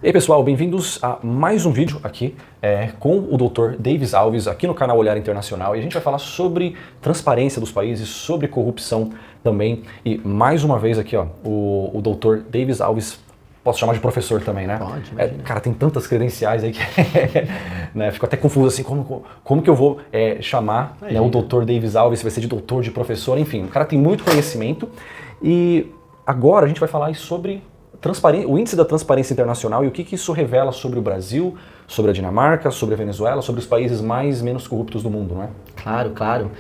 E aí pessoal, bem-vindos a mais um vídeo aqui com o Dr. Davis Alves aqui no canal Olhar Internacional, e a gente vai falar sobre transparência dos países, sobre corrupção também, e mais uma vez aqui ó, o Dr. Davis Alves, posso chamar de professor também, né? Pode, imagina. Cara, tem tantas credenciais aí que né, fico até confuso assim, como que eu vou chamar né, o Dr. Davis Alves, se vai ser de doutor, de professor, enfim, o cara tem muito conhecimento, e agora a gente vai falar sobre o índice da transparência internacional e o que isso revela sobre o Brasil, sobre a Dinamarca, sobre a Venezuela, sobre os países menos corruptos do mundo, não é? Claro, claro.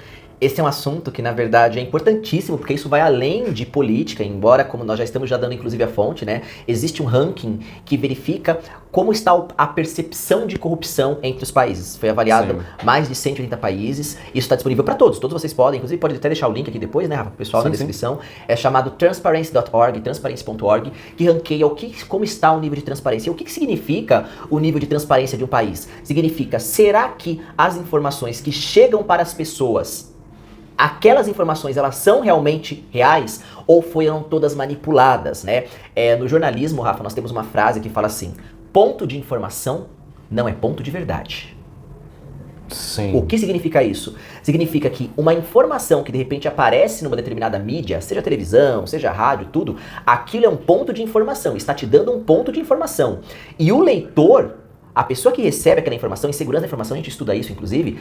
Esse é um assunto que, na verdade, é importantíssimo, porque isso vai além de política, embora, como nós já estamos dando, inclusive, a fonte, né? Existe um ranking que verifica como está a percepção de corrupção entre os países. Foi avaliado mais de 180 países, isso está disponível para todos vocês podem, inclusive pode até deixar o link aqui depois, né, Rafa, pro pessoal na descrição. É chamado transparency.org, transparency.org, que ranqueia como está o nível de transparência. E o que significa o nível de transparência de um país? Significa, será que as informações que chegam para as pessoas, aquelas informações, elas são realmente reais ou foram todas manipuladas, né? No jornalismo, Rafa, nós temos uma frase que fala assim: ponto de informação não é ponto de verdade. Sim. O que significa isso? Significa que uma informação que de repente aparece numa determinada mídia, seja televisão, seja rádio, tudo, aquilo é um ponto de informação, está te dando um ponto de informação. E o leitor, a pessoa que recebe aquela informação, em segurança da informação, a gente estuda isso inclusive,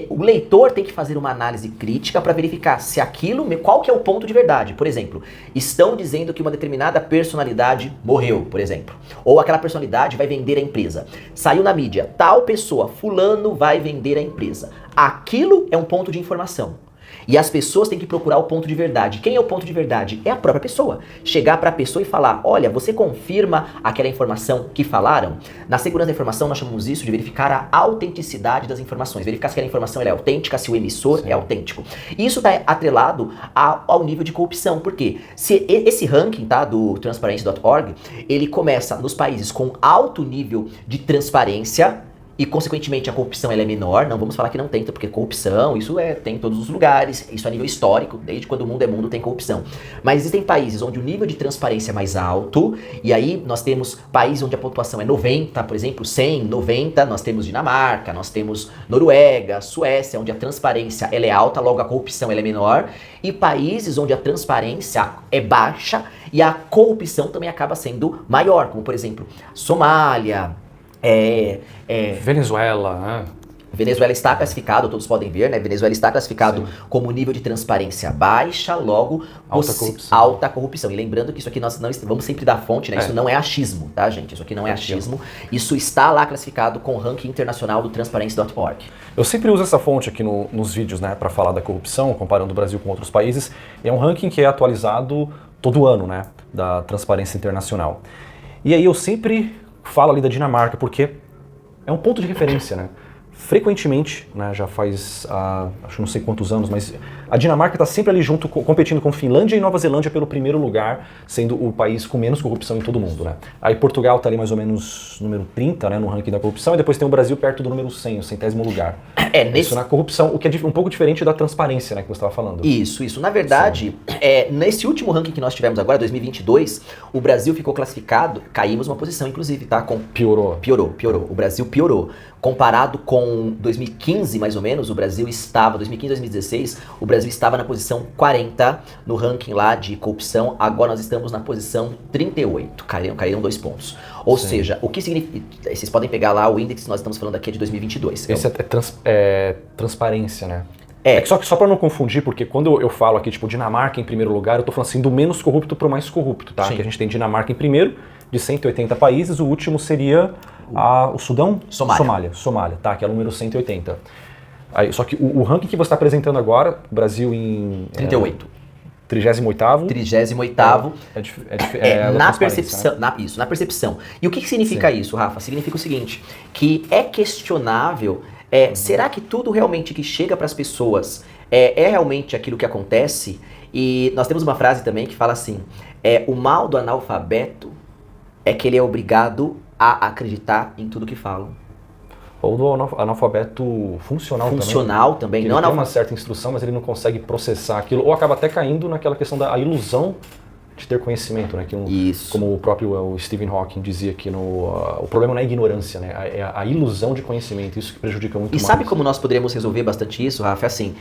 o leitor tem que fazer uma análise crítica para verificar se aquilo, qual que é o ponto de verdade. Por exemplo, estão dizendo que uma determinada personalidade morreu, por exemplo, ou aquela personalidade vai vender a empresa. Saiu na mídia, tal pessoa, fulano vai vender a empresa. Aquilo é um ponto de informação. E as pessoas têm que procurar o ponto de verdade. Quem é o ponto de verdade? É a própria pessoa. Chegar para a pessoa e falar: olha, você confirma aquela informação que falaram? Na segurança da informação, nós chamamos isso de verificar a autenticidade das informações. Verificar se aquela informação é autêntica, se o emissor é autêntico. E isso está atrelado ao nível de corrupção. Por quê? Se esse ranking, tá, do transparency.org, ele começa nos países com alto nível de transparência, e, consequentemente, a corrupção ela é menor. Não vamos falar que não tem, porque corrupção, isso tem em todos os lugares. Isso a nível histórico, desde quando o mundo é mundo tem corrupção. Mas existem países onde o nível de transparência é mais alto. E aí nós temos países onde a pontuação é 90, por exemplo, 100, 90. Nós temos Dinamarca, nós temos Noruega, Suécia, onde a transparência ela é alta, logo a corrupção ela é menor. E países onde a transparência é baixa e a corrupção também acaba sendo maior, como, por exemplo, Somália, Venezuela, né? Venezuela está classificado, todos podem ver, né? Venezuela está classificado como nível de transparência baixa, logo alta corrupção. E lembrando que isso aqui nós não vamos sempre dar fonte, né? Isso não é achismo, tá, gente? Isso aqui não é achismo. Isso está lá classificado com o ranking internacional do transparency.org. Eu sempre uso essa fonte aqui nos vídeos, né, para falar da corrupção, comparando o Brasil com outros países. E é um ranking que é atualizado todo ano, né, da transparência internacional. E aí eu sempre falo ali da Dinamarca, porque é um ponto de referência, né? Frequentemente, né, já faz, acho que não sei quantos anos, mas a Dinamarca está sempre ali junto, competindo com Finlândia e Nova Zelândia pelo primeiro lugar, sendo o país com menos corrupção em todo o mundo, né? Aí Portugal está ali mais ou menos número 30, né, no ranking da corrupção, e depois tem o Brasil perto do número 100, o 100º lugar. Isso na corrupção, o que é um pouco diferente da transparência, né, que você estava falando. Isso. Na verdade, nesse último ranking que nós tivemos agora, 2022, o Brasil ficou classificado, caímos uma posição, inclusive, tá? Piorou. O Brasil piorou. Comparado com 2015, mais ou menos, 2015, 2016, o Brasil estava na posição 40 no ranking lá de corrupção. Agora nós estamos na posição 38, caíram 2 pontos. Ou seja, o que significa... Vocês podem pegar lá o índice que nós estamos falando aqui é de 2022. Esse é transparência, né? Só que só para não confundir, porque quando eu falo aqui, tipo, Dinamarca em primeiro lugar, eu tô falando assim do menos corrupto pro mais corrupto, tá? Que a gente tem Dinamarca em primeiro, de 180 países, o último seria o Sudão? Somália, tá? Que é o número 180. Aí, só que o ranking que você está apresentando agora, Brasil em... 38. 38º. 38º. Na percepção, né? Na percepção. E o que significa isso, Rafa? Significa o seguinte, que é questionável... será que tudo realmente que chega para as pessoas é realmente aquilo que acontece? E nós temos uma frase também que fala assim, o mal do analfabeto é que ele é obrigado a acreditar em tudo que falam. Ou do analfabeto funcional também. Não ele tem uma certa instrução, mas ele não consegue processar aquilo, ou acaba até caindo naquela questão da ilusão de ter conhecimento, né? Isso. Como o próprio o Stephen Hawking dizia que o problema não é a ignorância, né? É a ilusão de conhecimento, isso que prejudica muito mais. E sabe como nós poderíamos resolver bastante isso, Rafa? Assim,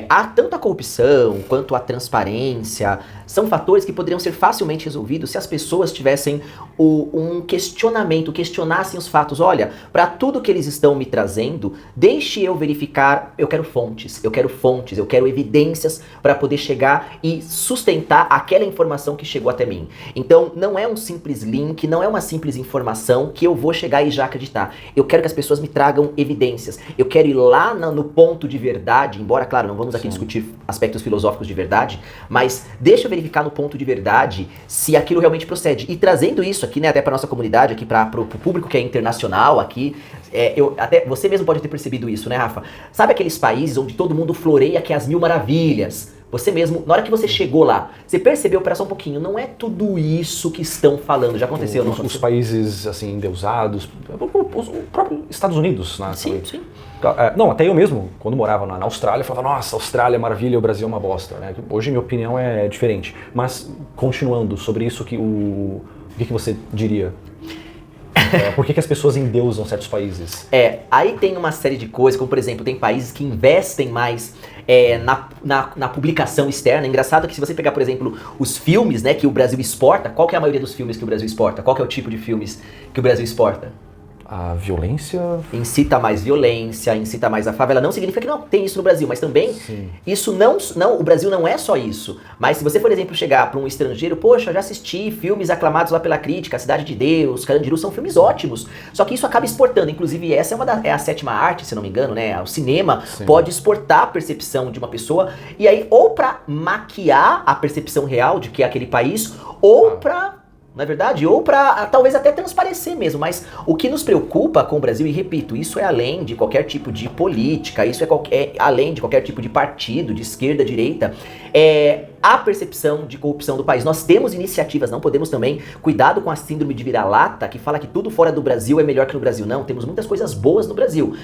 há tanto a corrupção quanto a transparência, são fatores que poderiam ser facilmente resolvidos se as pessoas tivessem um questionamento, questionassem os fatos. Olha, para tudo que eles estão me trazendo, deixe eu verificar, eu quero fontes, eu quero evidências para poder chegar e sustentar aquela informação que chegou até mim. Então, não é um simples link, não é uma simples informação que eu vou chegar e já acreditar. Eu quero que as pessoas me tragam evidências. Eu quero ir lá no ponto de verdade, embora, claro, não vamos aqui discutir aspectos filosóficos de verdade, mas deixa eu verificar no ponto de verdade se aquilo realmente procede. E trazendo isso aqui, né, até para nossa comunidade, aqui para o público que é internacional aqui, até você mesmo pode ter percebido isso, né, Rafa? Sabe aqueles países onde todo mundo floreia que é as mil maravilhas? Você mesmo, na hora que você chegou lá, você percebeu, pera só um pouquinho, não é tudo isso que estão falando. Já aconteceu, não? Os países, assim, endeusados, os próprios Estados Unidos, né? Sim, sim. Não, até eu mesmo, quando morava na Austrália, falava, nossa, Austrália é maravilha, o Brasil é uma bosta, né? Hoje minha opinião é diferente. Mas, continuando sobre isso, o que você diria? Por que as pessoas endeusam certos países? Aí tem uma série de coisas, como por exemplo, tem países que investem mais na publicação externa. É engraçado que se você pegar, por exemplo, os filmes, né, que o Brasil exporta, qual que é a maioria dos filmes que o Brasil exporta? Qual que é o tipo de filmes que o Brasil exporta? A violência... Incita mais violência, incita mais a favela. Não significa que não tem isso no Brasil, mas também isso não, o Brasil não é só isso. Mas se você, por exemplo, chegar para um estrangeiro, poxa, já assisti filmes aclamados lá pela crítica, A Cidade de Deus, Carandiru, são filmes ótimos. Só que isso acaba exportando. Inclusive, essa é a sétima arte, se não me engano, né? O cinema pode exportar a percepção de uma pessoa, e aí ou para maquiar a percepção real de que é aquele país, ou para... não é verdade? Ou para talvez até transparecer mesmo, mas o que nos preocupa com o Brasil, e repito, isso é além de qualquer tipo de política, isso é além de qualquer tipo de partido, de esquerda, direita, é a percepção de corrupção do país. Nós temos iniciativas, não podemos também, cuidado com a síndrome de vira-lata, que fala que tudo fora do Brasil é melhor que no Brasil. Não, temos muitas coisas boas no Brasil.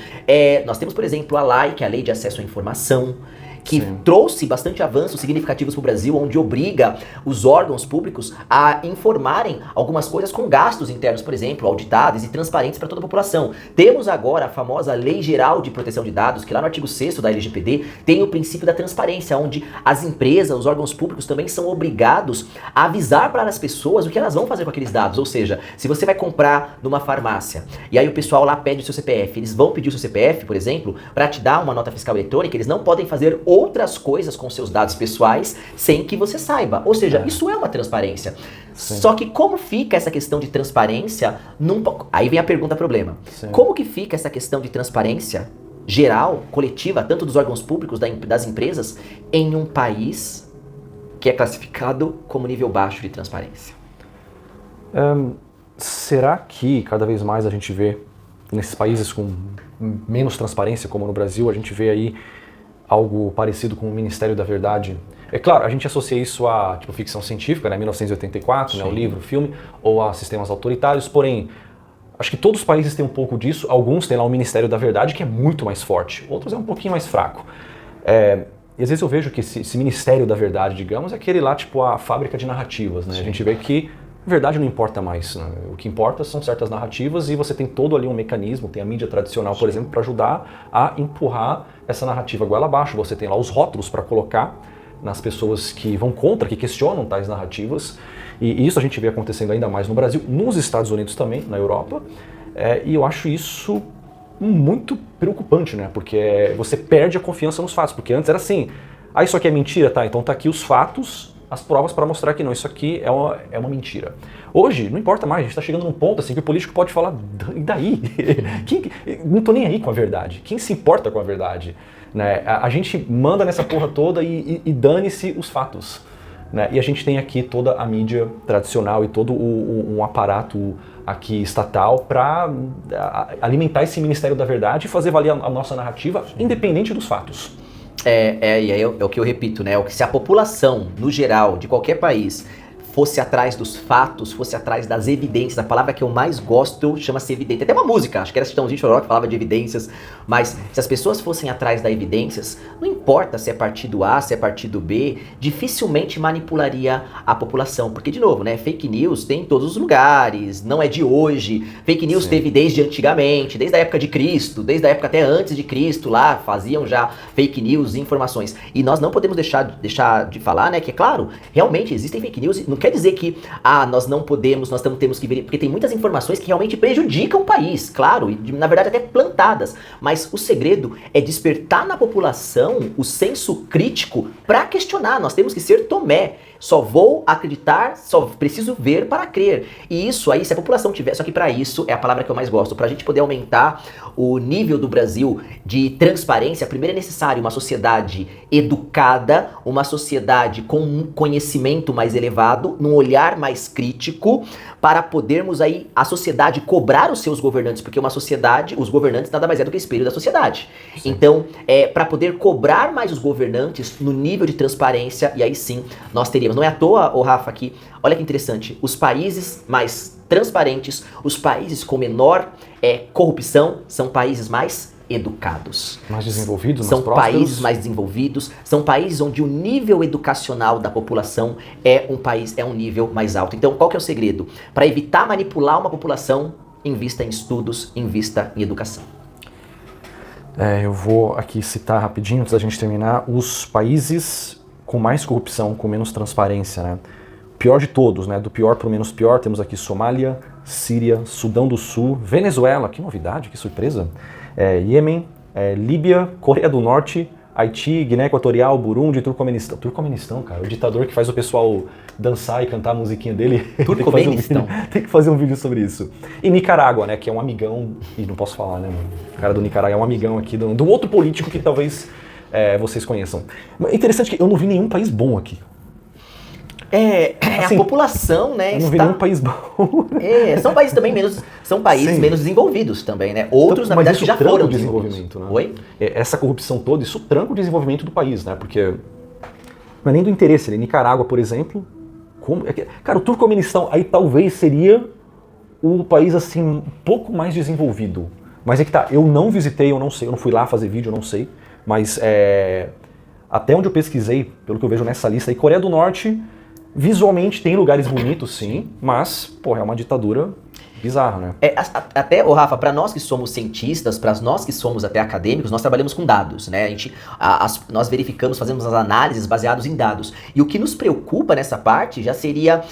Nós temos, por exemplo, a LAI, que é a Lei de Acesso à Informação, que trouxe bastante avanços significativos para o Brasil, onde obriga os órgãos públicos a informarem algumas coisas com gastos internos, por exemplo, auditados e transparentes para toda a população. Temos agora a famosa Lei Geral de Proteção de Dados, que lá no artigo 6º da LGPD tem o princípio da transparência, onde as empresas, os órgãos públicos também são obrigados a avisar para as pessoas o que elas vão fazer com aqueles dados. Ou seja, se você vai comprar numa farmácia e aí o pessoal lá pede o seu CPF, eles vão pedir o seu CPF, por exemplo, para te dar uma nota fiscal eletrônica, eles não podem fazer outras coisas com seus dados pessoais sem que você saiba. Ou seja, isso é uma transparência. Só que como fica essa questão de transparência aí vem a pergunta problema. Como que fica essa questão de transparência geral, coletiva, tanto dos órgãos públicos, das empresas, em um país que é classificado como nível baixo de transparência? Será que cada vez mais a gente vê nesses países com menos transparência, como no Brasil, a gente vê aí algo parecido com o Ministério da Verdade? É claro, a gente associa isso a ficção científica, né, 1984, né, o livro, o filme, ou a sistemas autoritários, porém, acho que todos os países têm um pouco disso. Alguns têm lá o Ministério da Verdade, que é muito mais forte, outros é um pouquinho mais fraco. E às vezes eu vejo que esse Ministério da Verdade, digamos, é aquele lá, tipo a fábrica de narrativas, né? A gente vê que a verdade não importa mais, né? O que importa são certas narrativas, e você tem todo ali um mecanismo, tem a mídia tradicional, por exemplo, para ajudar a empurrar essa narrativa goela abaixo. Você tem lá os rótulos para colocar nas pessoas que vão contra, que questionam tais narrativas, e isso a gente vê acontecendo ainda mais no Brasil, nos Estados Unidos também, na Europa, e eu acho isso muito preocupante, né? Porque você perde a confiança nos fatos, porque antes era assim, isso aqui é mentira, tá? Então tá aqui os fatos, as provas para mostrar que não, isso aqui é uma mentira. Hoje, não importa mais, a gente está chegando num ponto assim que o político pode falar, e daí? Não tô nem aí com a verdade. Quem se importa com a verdade? Né? A gente manda nessa porra toda e dane-se os fatos. Né? E a gente tem aqui toda a mídia tradicional e todo um aparato aqui estatal para alimentar esse Ministério da Verdade e fazer valer a nossa narrativa independente dos fatos. E aí é o que eu repito, né? Se a população, no geral, de qualquer país, fosse atrás dos fatos, fosse atrás das evidências. A palavra que eu mais gosto chama-se evidência. Até uma música, acho que era Chitãozinho e Chororó que falava de evidências. Mas se as pessoas fossem atrás das evidências, não importa se é partido A, se é partido B, dificilmente manipularia a população. Porque, de novo, né, fake news tem em todos os lugares, não é de hoje. Fake news teve desde antigamente, desde a época de Cristo, desde a época até antes de Cristo, lá faziam já fake news, informações. E nós não podemos deixar de falar, né, que é claro, realmente existem fake news. Não quer dizer que nós não podemos, nós temos que ver, porque tem muitas informações que realmente prejudicam o país, claro, e na verdade até plantadas. Mas o segredo é despertar na população o senso crítico para questionar. Nós temos que ser Tomé. Só vou acreditar, só preciso ver para crer. E isso aí, se a população tiver... Só que para isso é a palavra que eu mais gosto. Para a gente poder aumentar o nível do Brasil de transparência, primeiro é necessário uma sociedade educada, uma sociedade com um conhecimento mais elevado, num olhar mais crítico, para podermos aí, a sociedade, cobrar os seus governantes, porque uma sociedade, os governantes nada mais é do que espelho da sociedade. Sim. Então, para poder cobrar mais os governantes no nível de transparência, e aí sim, nós teríamos. Não é à toa, Rafa, que, olha que interessante, os países mais transparentes, os países com menor corrupção, são países mais educados. Mais desenvolvidos, são países mais desenvolvidos, são países onde o nível educacional da população é um nível mais alto. Então, qual que é o segredo? Para evitar manipular uma população, invista em estudos, invista em educação. Eu vou aqui citar rapidinho, antes da gente terminar, os países com mais corrupção, com menos transparência, né? Pior de todos, né? Do pior para o menos pior, temos aqui Somália, Síria, Sudão do Sul, Venezuela, que novidade, que surpresa, Iêmen, Líbia, Coreia do Norte, Haiti, Guiné Equatorial, Burundi, Turcomenistão. Turcomenistão, cara, o ditador que faz o pessoal dançar e cantar a musiquinha dele. Turcomenistão. Tem que fazer um vídeo sobre isso. E Nicarágua, né, que é um amigão, e não posso falar, né, mano? O cara do Nicarágua é um amigão aqui do outro político que talvez vocês conheçam. É interessante que eu não vi nenhum país bom aqui. Assim, a população, né? Eu não vi nenhum país bom. São países também menos desenvolvidos também, né? Outros, na verdade, já foram desenvolvimento, né? Oi? Essa corrupção toda, isso tranca o desenvolvimento do país, né? Porque não é nem do interesse. Nicarágua, por exemplo, cara, o Turcomenistão aí talvez seria o país assim um pouco mais desenvolvido. Mas é que tá, eu não visitei, eu não sei, eu não fui lá fazer vídeo, eu não sei. Mas até onde eu pesquisei, pelo que eu vejo nessa lista aí, Coreia do Norte visualmente tem lugares bonitos, sim, mas, pô, é uma ditadura bizarra, né? Até, Rafa, para nós que somos cientistas, para nós que somos até acadêmicos, nós trabalhamos com dados, né? Nós verificamos, fazemos as análises baseadas em dados. E o que nos preocupa nessa parte já seria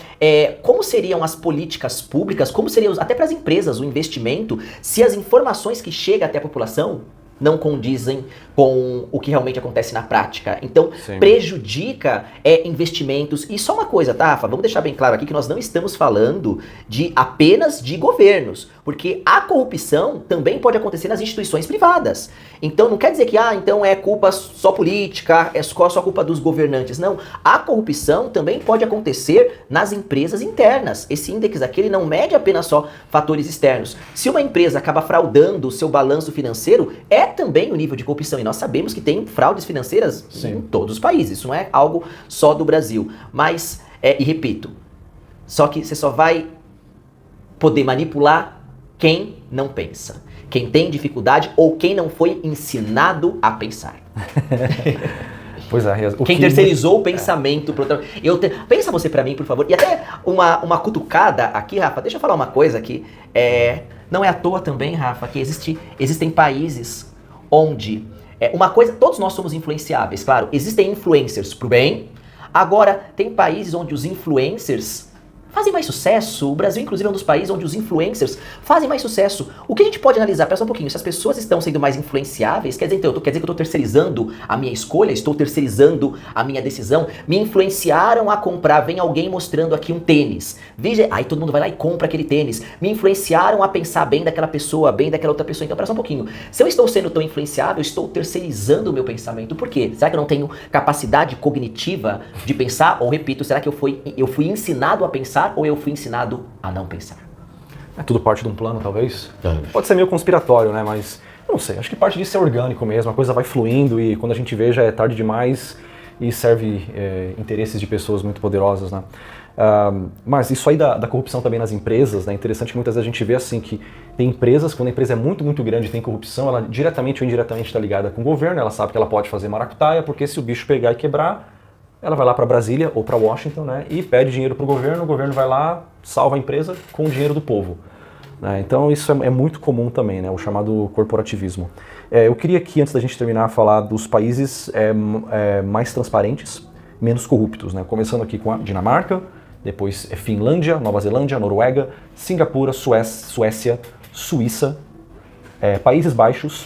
como seriam as políticas públicas, como seriam, até para as empresas, o investimento, se as informações que chegam até a população não condizem com o que realmente acontece na prática. Então, sim, prejudica investimentos. E só uma coisa, tá, Rafa? Vamos deixar bem claro aqui que nós não estamos falando apenas de governos, porque a corrupção também pode acontecer nas instituições privadas. Então, não quer dizer que, então é culpa só política, é só culpa dos governantes. Não, a corrupção também pode acontecer nas empresas internas. Esse índice aqui, ele não mede apenas só fatores externos. Se uma empresa acaba fraudando o seu balanço financeiro, também o nível de corrupção. E nós sabemos que tem fraudes financeiras, sim, em todos os países. Isso não é algo só do Brasil. Mas, e repito, só que você só vai poder manipular quem não pensa. Quem tem dificuldade ou quem não foi ensinado a pensar. Pois é. Quem terceirizou o pensamento. Pensa você pra mim, por favor. E até uma cutucada aqui, Rafa, deixa eu falar uma coisa aqui. Não é à toa também, Rafa, que existem países onde uma coisa, todos nós somos influenciáveis, claro, existem influencers pro bem. Agora, tem países onde os influencers fazem mais sucesso. O Brasil, inclusive, é um dos países onde os influencers fazem mais sucesso. O que a gente pode analisar? Pensa um pouquinho. Se as pessoas estão sendo mais influenciáveis, quer dizer que eu estou terceirizando a minha escolha, estou terceirizando a minha decisão. Me influenciaram a comprar. Vem alguém mostrando aqui um tênis. Veja, aí todo mundo vai lá e compra aquele tênis. Me influenciaram a pensar bem daquela pessoa, bem daquela outra pessoa. Então, pensa um pouquinho. Se eu estou sendo tão influenciável, eu estou terceirizando o meu pensamento. Por quê? Será que eu não tenho capacidade cognitiva de pensar? Ou, repito, será que eu fui ensinado a pensar ou eu fui ensinado a não pensar? É tudo parte de um plano, talvez? Pode ser meio conspiratório, né? Mas, eu não sei, acho que parte disso é orgânico mesmo, a coisa vai fluindo e quando a gente vê já é tarde demais e serve interesses de pessoas muito poderosas, né? Mas isso aí da corrupção também nas empresas, né? É interessante que muitas vezes a gente vê assim que tem empresas, quando a empresa é muito, muito grande e tem corrupção, ela diretamente ou indiretamente está ligada com o governo, ela sabe que ela pode fazer maracutaia, porque se o bicho pegar e quebrar, ela vai lá para Brasília ou para Washington, né? E pede dinheiro para o governo vai lá, salva a empresa com o dinheiro do povo. Né? Então isso é muito comum também, né? O chamado corporativismo. Eu queria aqui, antes da gente terminar, falar dos países mais transparentes, menos corruptos, né? Começando aqui com a Dinamarca, depois Finlândia, Nova Zelândia, Noruega, Singapura, Suécia, Suíça, Países Baixos,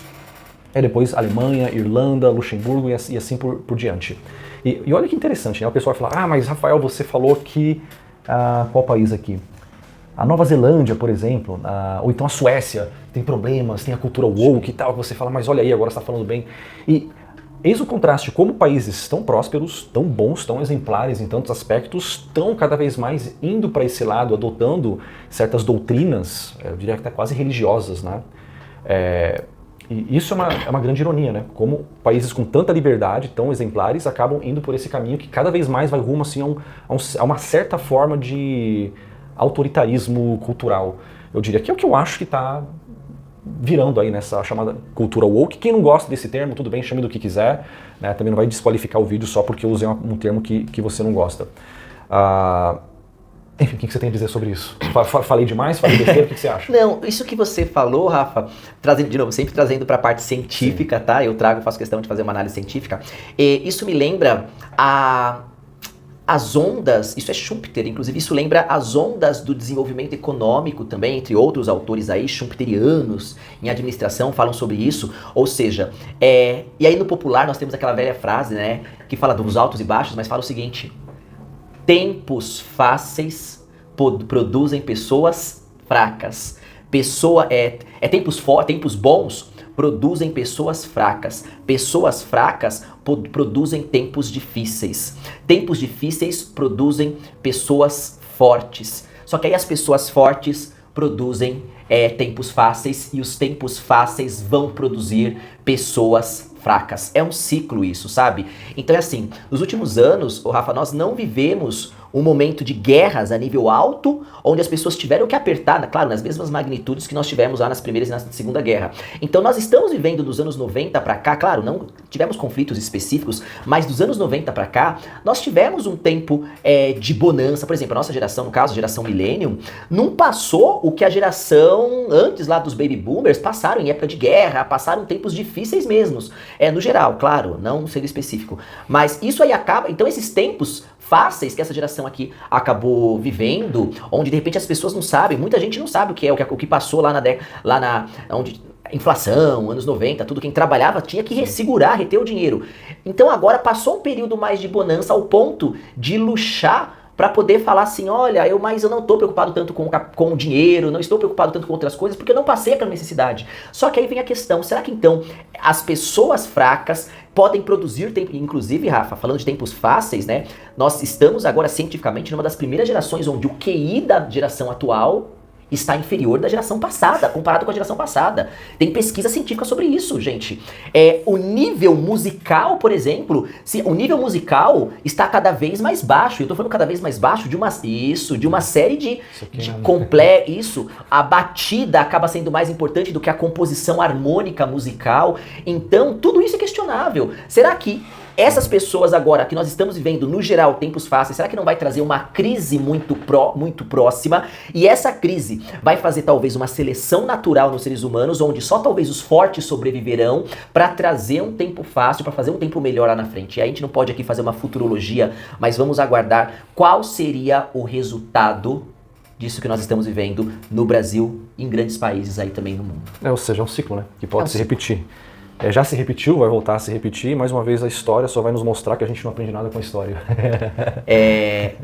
depois Alemanha, Irlanda, Luxemburgo e assim por diante. E olha que interessante, né? O pessoal vai falar, mas Rafael, você falou que... qual país aqui? A Nova Zelândia, por exemplo, ou então a Suécia, tem problemas, tem a cultura woke e tal, você fala, mas olha aí, agora você está falando bem. E eis o contraste, como países tão prósperos, tão bons, tão exemplares em tantos aspectos, estão cada vez mais indo para esse lado, adotando certas doutrinas, eu diria que até quase religiosas, né? E isso é uma grande ironia, né? Como países com tanta liberdade, tão exemplares, acabam indo por esse caminho que cada vez mais vai rumo assim, a uma certa forma de autoritarismo cultural. Eu diria que é o que eu acho que está virando aí nessa chamada cultura woke. Quem não gosta desse termo, tudo bem, chame do que quiser, né? Também não vai desqualificar o vídeo só porque eu usei um termo que você não gosta. Enfim, o que você tem a dizer sobre isso? Falei demais? Falei besteira? O que você acha? Não, isso que você falou, Rafa, trazendo de novo, sempre trazendo para a parte científica, sim, tá? Eu faço questão de fazer uma análise científica. Isso me lembra as ondas, isso é Schumpeter, inclusive isso lembra as ondas do desenvolvimento econômico também, entre outros autores aí, schumpeterianos, em administração, falam sobre isso, ou seja, e aí no popular nós temos aquela velha frase, né, que fala dos altos e baixos, mas fala o seguinte: tempos fáceis produzem pessoas fracas, tempos bons produzem pessoas fracas. Pessoas fracas produzem tempos difíceis. Tempos difíceis produzem pessoas fortes. Só que aí as pessoas fortes produzem tempos fáceis e os tempos fáceis vão produzir pessoas fracas. É um ciclo isso, sabe? Então é assim, nos últimos anos, Rafa, nós não vivemos um momento de guerras a nível alto, onde as pessoas tiveram que apertar, claro, nas mesmas magnitudes que nós tivemos lá nas primeiras e na Segunda Guerra. Então nós estamos vivendo dos anos 90 para cá, claro, não tivemos conflitos específicos, mas dos anos 90 para cá, nós tivemos um tempo de bonança. Por exemplo, a nossa geração, no caso, a geração Millennium, não passou o que a geração antes lá dos Baby Boomers passaram em época de guerra, passaram tempos difíceis mesmos. No geral, claro, não sendo específico. Mas isso aí acaba, então esses tempos fáceis que essa geração aqui acabou vivendo, onde de repente as pessoas não sabem, muita gente não sabe o que passou onde inflação, anos 90, tudo, quem trabalhava tinha que segurar, reter o dinheiro. Então agora passou um período mais de bonança ao ponto de luxar para poder falar assim, olha, mas eu não estou preocupado tanto com o dinheiro, não estou preocupado tanto com outras coisas, porque eu não passei aquela necessidade. Só que aí vem a questão, será que então as pessoas fracas podem produzir tempo, inclusive, Rafa, falando de tempos fáceis, né? Nós estamos agora cientificamente numa das primeiras gerações onde o QI da geração atual está inferior da geração passada, comparado com a geração passada. Tem pesquisa científica sobre isso, gente. O nível musical, por exemplo, o nível musical está cada vez mais baixo. Eu estou falando cada vez mais baixo de uma série de a batida acaba sendo mais importante do que a composição harmônica musical. Então, tudo isso é questionável. Será que essas pessoas agora, que nós estamos vivendo, no geral, tempos fáceis, será que não vai trazer uma crise muito próxima? E essa crise vai fazer talvez uma seleção natural nos seres humanos, onde só talvez os fortes sobreviverão para trazer um tempo fácil, para fazer um tempo melhor lá na frente. E aí a gente não pode aqui fazer uma futurologia, mas vamos aguardar qual seria o resultado disso que nós estamos vivendo no Brasil e em grandes países aí também no mundo. Ou seja, é um ciclo, né? Que pode se repetir. Já se repetiu, vai voltar a se repetir, mais uma vez a história só vai nos mostrar que a gente não aprende nada com a história.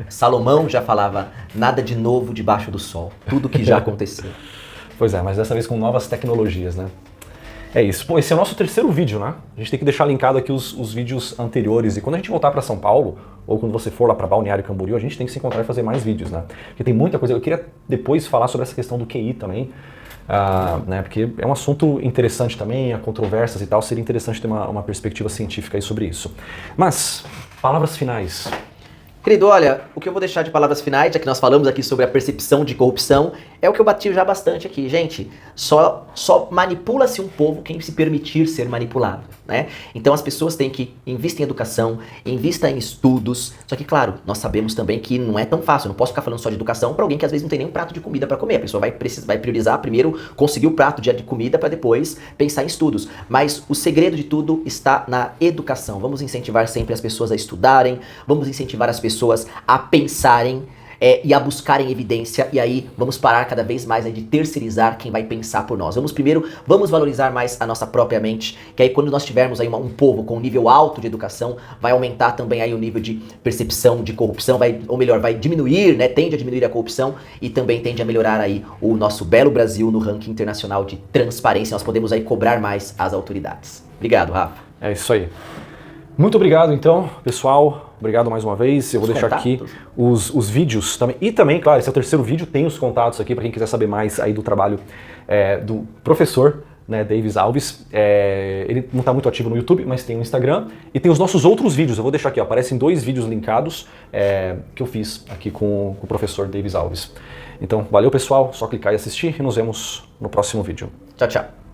Salomão já falava, nada de novo debaixo do sol, tudo que já aconteceu. Pois é, mas dessa vez com novas tecnologias, né? É isso. Pô, esse é o nosso terceiro vídeo, né? A gente tem que deixar linkado aqui os vídeos anteriores, e quando a gente voltar para São Paulo, ou quando você for lá para Balneário Camboriú, a gente tem que se encontrar e fazer mais vídeos, né? Porque tem muita coisa. Eu queria depois falar sobre essa questão do QI também, né, porque é um assunto interessante também, há controvérsias e tal, seria interessante ter uma perspectiva científica aí sobre isso. Mas, palavras finais. Querido, olha, o que eu vou deixar de palavras finais, já que nós falamos aqui sobre a percepção de corrupção, é o que eu bati já bastante aqui. Gente, só manipula-se um povo quem se permitir ser manipulado, né? Então as pessoas têm que investir em educação, investir em estudos. Só que, claro, nós sabemos também que não é tão fácil. Eu não posso ficar falando só de educação para alguém que às vezes não tem nem um prato de comida para comer. A pessoa vai priorizar primeiro conseguir o prato de comida para depois pensar em estudos. Mas o segredo de tudo está na educação. Vamos incentivar sempre as pessoas a estudarem, vamos incentivar as pessoas a pensarem e a buscarem evidência, e aí vamos parar cada vez mais de terceirizar quem vai pensar por nós. Vamos valorizar mais a nossa própria mente, que aí quando nós tivermos aí um povo com um nível alto de educação, vai aumentar também aí o nível de percepção de corrupção, vai diminuir, né, tende a diminuir a corrupção e também tende a melhorar aí o nosso belo Brasil no ranking internacional de transparência. Nós podemos aí cobrar mais as autoridades. Obrigado, Rafa. É isso aí. Muito obrigado, então, pessoal. Obrigado mais uma vez. Eu vou deixar aqui os vídeos também. E também, claro, esse é o terceiro vídeo, tem os contatos aqui para quem quiser saber mais aí do trabalho do professor, né, Davis Alves. Ele não está muito ativo no YouTube, mas tem o Instagram. E tem os nossos outros vídeos. Eu vou deixar aqui, ó, aparecem 2 vídeos linkados que eu fiz aqui com o professor Davis Alves. Então, valeu, pessoal. Só clicar e assistir e nos vemos no próximo vídeo. Tchau, tchau.